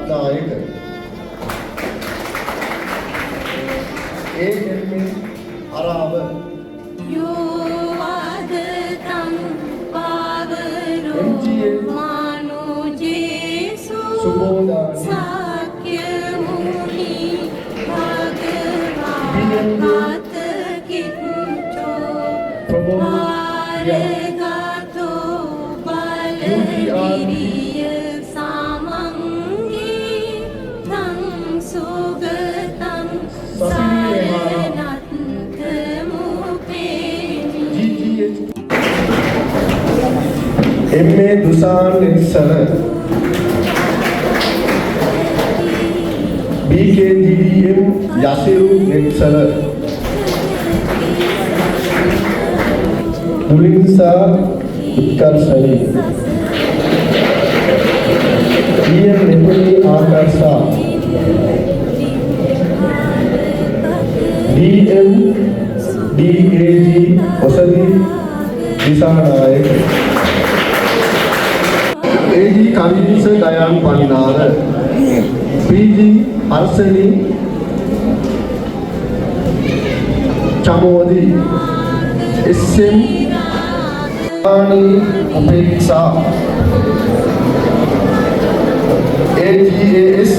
Ratnayake AMA අරාව යෝවාදතං පාවරෝ MGL මානෝ ජේසු සුබෝදානි සාක්‍ය මුනි භගවා BNB කාතකිච්චෝ ප්‍රබෝධ පාරගතෝ බලගිරිය සමංගී තං සුගතං MA Dusan Nitsala BKGDM Yasiru Nitsala Pulinsa Utkarsani DM Nepali Akarsa DM DAG Osadi Disanayak AG Kavinsa Dayan Pandara PG Harsani Chamodi SM Ani Upeksa AGAS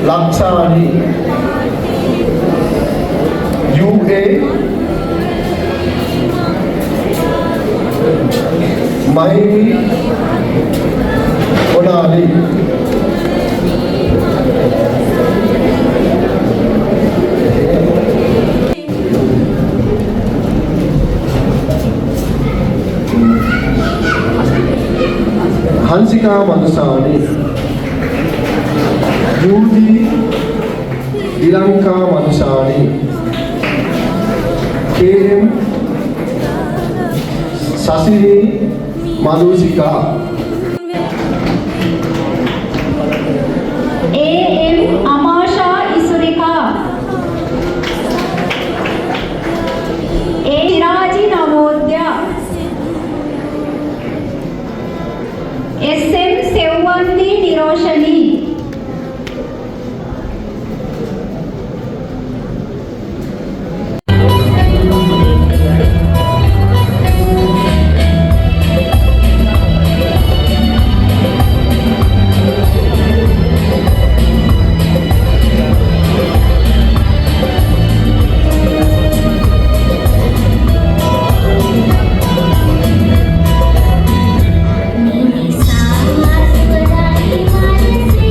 Laksani UA Mahimi Onali Hansika Madusani Judy Dilanka Madusani KM Sasini Madhusika AM Amasha Isurika A Raji Navodya SM Sevandi Niroshani Sama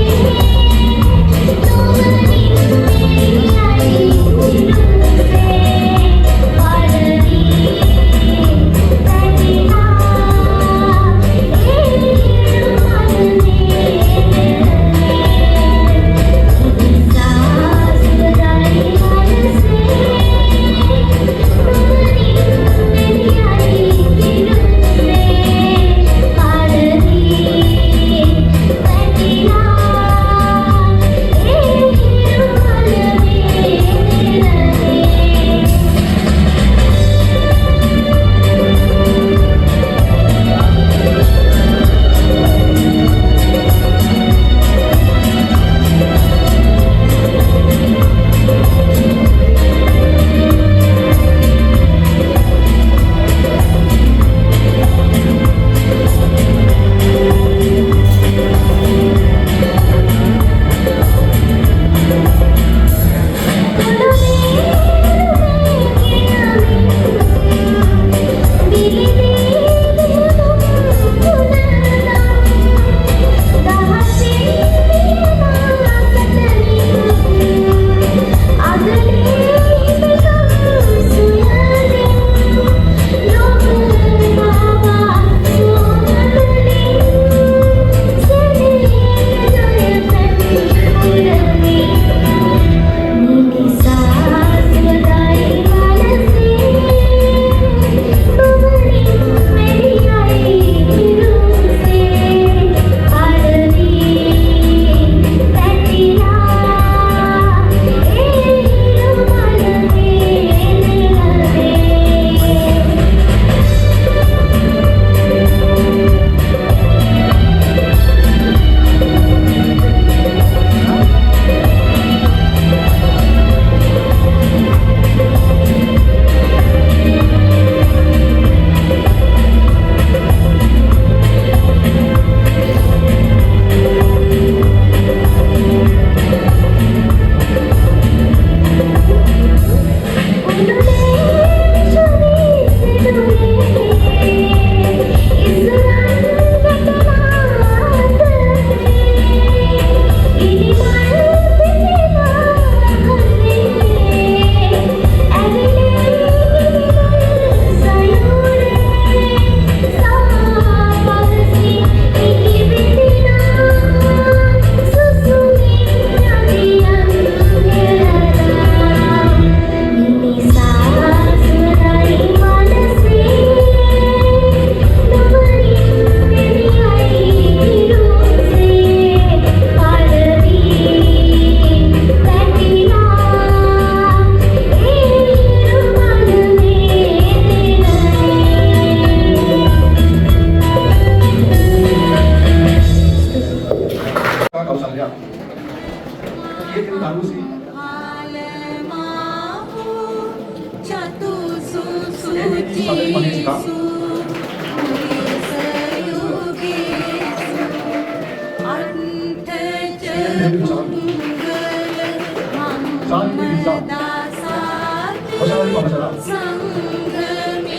පළසලා සංගමීමං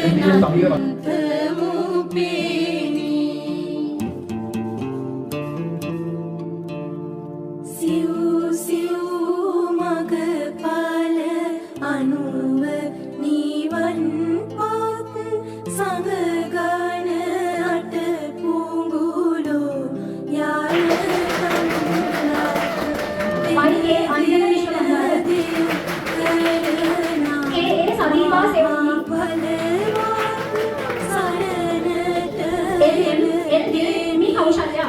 එදින සමීර සරණන්තමුපේනි සිව් සිව් මගපල අනුව නිවන් පත් සංගගන අට පුඟුලෝ යාල මයි ඒ අංජන විශ්වවිද්‍යාලය ඒ සදීපා සෙවණි එමි කෞශල්‍ය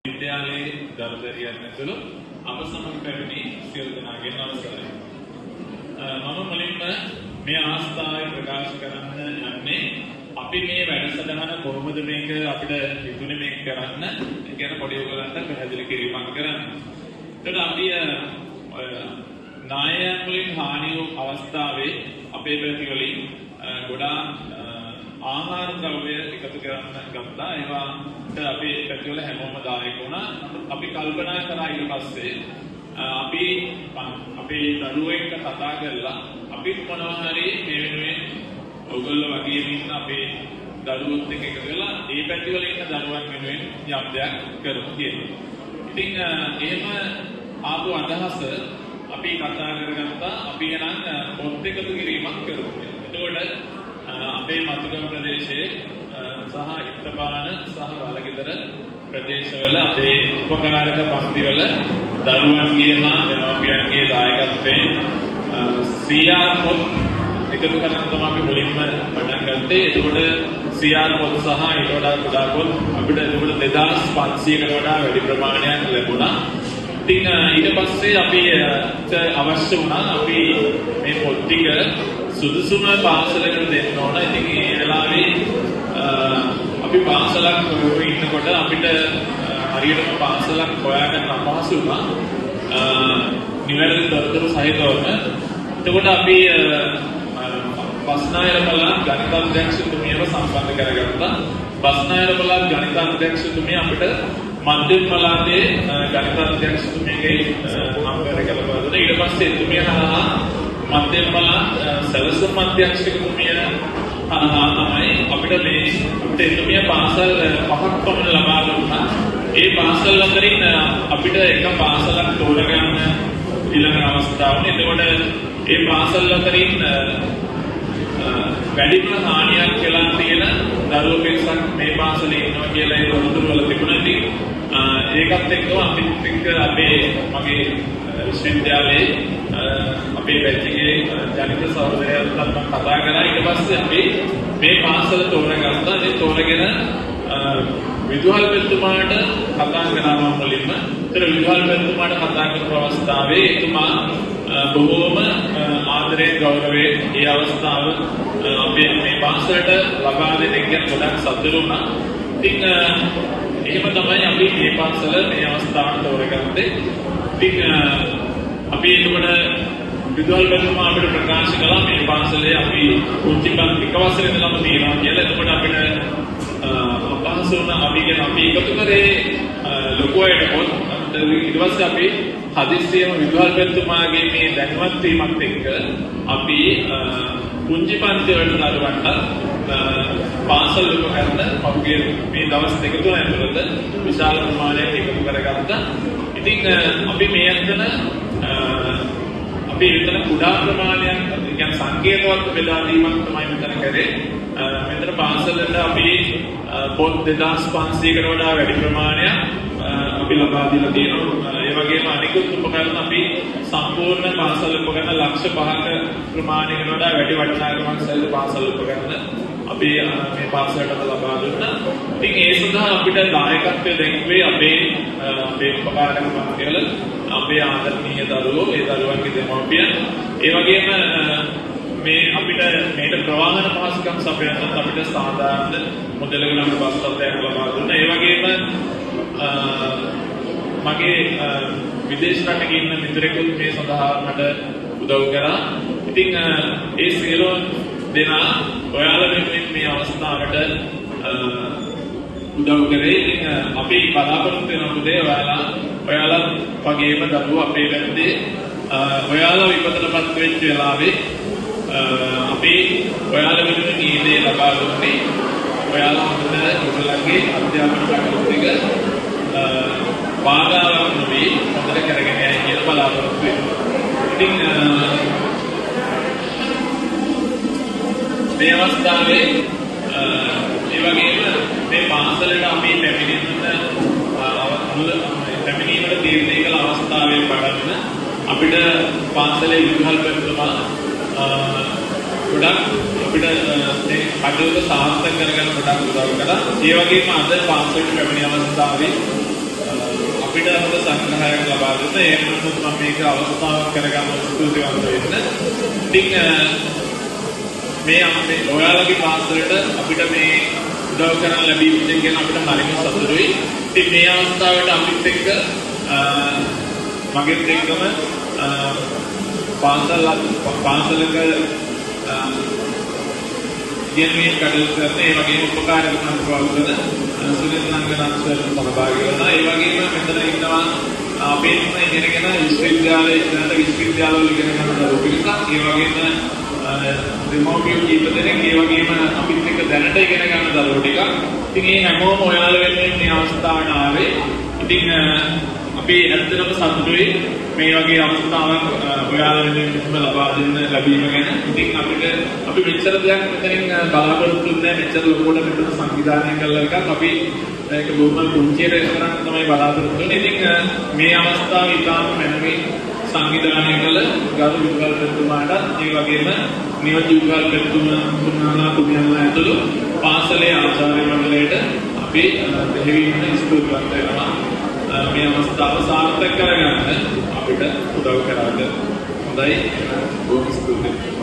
විද්‍යාලයේ දරුදරියක් නැතුළු අප සමග පැමිණි සියලු දෙනාගෙන් අවසරයි. මම මුලින්ම මේ අවස්ථාවේ ප්‍රකාශ කරන්න යන්නේ අපි මේ වැඩසටහන කොහොමද මේක අපිට හිතුනේ මේක කරන්න කියන පොඩි ඔයගලන්ට පැහැදිලි කිරීමක් කරන්න. ඒකට අපි නායයන් වලින් හානි වූ අවස්ථාවේ අපේ පැති වලින් ගොඩාක් ආහාර ද්‍රව්‍ය එකතු කරන්න ගත්තා. ඒවාට අපේ පැතිවල හැමෝම දායක වුණා. අපි කල්පනා කරා ඊට පස්සේ අපි අපේ දරුවෝ එක්ක කතා කරලා අපි මොනවා හරි මේ වෙනුවෙන් ඔයගොල්ලෝ වගේ ඉන්න අපේ දරුවොත් එක්ක එකතු වෙලා ඒ පැතිවල ඉන්න දරුවන් වෙනුවෙන් යම් දෙයක් කරමු කියලා. ඉතින් එහෙම ආපු අදහස අපි කතා කරගත්තා. අපි එනම් පොත් එකතු කිරීමක් කරමු. එතකොට අපේ මතුගම ප්‍රදේශයේ සහ ඉත්තපාන සහ වලගෙදර ප්‍රදේශවල අපේ උපකාරක පන්තිවල දරුවන්ගේ හා දෙමාපියන්ගේ දායකත්වයෙන් CR පොත් එකතු කරන තමයි අපි මුලින්ම පටන් ගත්තේ. එතකොට CR පොත් සහ ඊට වඩා කුඩා පොත් අපිට එතකොට 2500කට වඩා වැඩි ප්‍රමාණයක් ලැබුණා. ඉතින් ඊට පස්සේ අපි අවශ්‍ය වුණා අපි මේ පොත් ටික සුදුසුම පාසලකට දෙන්න ඕන. ඉතින් ඒ වෙලාවේ අපි පාසලක් ඉන්නකොට අපිට හරියටම පාසලක් හොයාගන්න අපහසු වුණා. නිවැරදි තොරතුරු සහිතවම. එතකොට අපි බස්නායර පළාත් ගණිත අධ්‍යක්ෂතුමියව සම්බන්ධ කරගත්තා. බස්නායර පළාත් ගණිත අධ්‍යක්ෂතුමිය අපිට මධ්‍යම පළාතේ ගණිත අධ්‍යක්ෂතුමියගේ නම්බර් එක ලබා දුන්නා. ඊට පස්සේ එතුමිය හරහා මධ්‍යම පළාත් සැලසුම් අධ්‍යක්ෂකතුමිය හරහා තමයි අපිට එතුමිය පාසල් 5ක් පමණ ලබා දුන්නා. ඒ පාසල් අතරින් අපිට එක පාසලක් තෝරගන්න ඊළඟ අවස්ථාවනේ. එතකොට ඒ පාසල් අතරින් වැඩිම හානියක් කියලා තියෙන දරුවෝ පිරිසක් මේ පාසලේ ඉන්නවා කියලා ඒ තොරතුරු වල තිබුණා. ඉතින් ඒකත් එක්කම අපිත් එක්ක මගේ විශ්වවිද්‍යාලයේ අපේ පැතිගේ ජනිත සහෝදරයන්ට මම කතා කරා. ඊට පස්සේ අපි මේ පාසල තෝරගත්තා. ඒ තෝරගෙන විදුහල්පතිතුමාට කතා කරා මම මුලින්ම. ඒතර විදුහල්පතිතුමාට කතා කරපු අවස්ථාවේ එතුමා බොහෝම ආදරයෙන් ගෞරවයෙන් ඒ අවස්ථාව අපේ මේ පාසලට ලබා දෙන එක ගැන ගොඩක් සතුටු වුණා. ඉතින් එහෙම තමයි අපි මේ පාසල මේ අවස්ථාවට තෝරගත්තේ. ඉතින් අපි එතකොට විදුහල්පතිතුමා අපිට ප්‍රකාශ කළා මේ පාසලේ අපි පුංචි එක වසරේ ඉඳලම තියෙනවා කියලා. එතකොට අපිට අපහසු වුණා. අපි එකතු කරේ ලොකු අයට පොත්. ඊට පස්සේ අපි හදිස්සියම විදුහල්පතිතුමාගේ මේ දැනුවත් වීමත් එක්ක අපි පුංචි පන්ති වලට දරුවන්ට පාසල් උපකරණ පහුගිය මේ දවස් දෙක තුන ඇතුළත විශාල ප්‍රමාණයක් එකතු කරගත්තා. ඉතින් අපි මේ අතන අපි එතන කුඩා ප්‍රමාණයක් يعني සංකේතවත් බෙදා දීමක් තමයි මෙතන කරේ. මෙතන පාසලට අපි පොත් 2500කට වඩා වැඩි ප්‍රමාණයක් අපි ලබා දීලා තියෙනවා. ඒ වගේම අනිකුත් උපකරණ අපි සම්පූර්ණ පාසල් උපකරණ ලක්ෂ 5ක ප්‍රමාණයකට වඩා වැඩි වටිනාකමක් සහිත පාසල් උපකරණ අපි මේ පාසලට ලබා දුන්නා. ඉතින් ඒ සඳහා අපිට දායකත්වය දැක්වේ අපේ උපකාරක පන්තිවල අපේ ආදරණීය දරුවෝ, ඒ දරුවන්ගේ දෙමව්පියන්, ඒ වගේම මේ අපිට මේට ප්‍රවාහන පහසුකම් සපයන්නත් අපිට සාධාරණ මුදලකට බස් තත්ත්වයක් ලබා දුන්නා. ඒ වගේම මගේ විදේශ රටක ඉන්න මිතුරෙකුත් මේ සඳහා මට උදව් කරා. ඉතින් ඒ සියලු දෙනා ඔයාලා වෙනුවෙන් මේ අවස්ථාවට උදව් කරේ. ඉතින් අපි බලාපොරොත්තු වෙන පුතේ ඔයාලා වගේම දරුවෝ අපේ පැත්තේ ඔයාලා විපතටපත් වෙච්ච වෙලාවේ අපි ඔයාලා වෙනුවෙන් මේ දේ ලබා දුන්නේ. ඔයාලා හොඳට ඔයගොල්ලන්ගේ අධ්‍යාපන කටයුතු ටික බාධාවක් නොවී හොඳට කරගෙන යයි කියලා බලාපොරොත්තු වෙනවා. ඉතින් මේ අවස්ථාවේ ඒ වගේම මේ පාසලට අපි පැමිණීමට තීරණය කළ අවස්ථාවේ පටන් අපිට පාසලේ විදුහල්පතිතුමා ගොඩක් අපිට මේ කටයුතු සාර්ථක කරගන්න ගොඩක් උදව් කළා. ඒ වගේම අද පාසලට පැමිණි අවස්ථාවේ අපිට හොඳ සංග්‍රහයක් ලබා දුන්නා. ඒ වෙනුත් මම මේක අවස්ථාවක් කරගන්න ස්තුතිවන්ත වෙන්න. ඉතින් මේ ඔයාලගේ පාසලට අපිට මේ උදව් කරන්න ලැබීමෙන් ගැන අපිට හරිම සතුටුයි. ඉතින් මේ අවස්ථාවට අපිත් එක්ක මගෙත් එක්කම පාසලක යෙන්වීම් කටයුතු කරන ඒ වගේම උපකාරක මන්ත්‍රවල සුනිල් නංගනත් සර් සහභාගී වෙනවා. ඒ වගේම මෙතන ඉන්නවා අපේ ඉගෙනගෙන විශ්වවිද්‍යාලවල ඉගෙන ගන්න දරුවෝ පිරිසක්. ඒ වගේම දෙමව්පියෝ කීප දෙනෙක්, ඒ වගේම අපිත් එක්ක දැනට ඉගෙන ගන්න දරුවෝ ටිකක්. ඉතින් මේ හැමෝම ඔයාලා වෙනුවෙන් මේ අවස්ථාවට ආවේ. ඉතින් අපි ඇත්තටම සතුටුයි මේ වගේ අවස්ථාවක් ඔයාලා වෙනුවෙන් ලබා දෙන්න ලැබීම ගැන. ඉතින් අපි මෙච්චර දෙයක් මෙතනින් බලාපොරොත්තු වෙන්නේ මෙච්චර ලොකුවට මෙතන සංවිධානය කළා එකක්. අපි ඒක බොහොම පුංචියට කරන්න තමයි බලාපොරොත්තු වෙන්නේ. ඉතින් මේ අවස්ථාව ඉතාම මැනවින් සංවිධානය කළ ගරු විදුහල්පතිතුමාට, ඒ වගේම නියෝජ්‍ය විදුහල්පතිතුමාලා තුමියන්ලා ඇතුළු පාසලේ ආචාර්ය මණ්ඩලයට අපි දෙහිවින්න ස්තුතිවන්ත වෙනවා. මේ අවස්ථාව සාර්ථක කරගන්න අපිට උදව් කරාද. හොඳයි, බොහොම ස්තුතියි.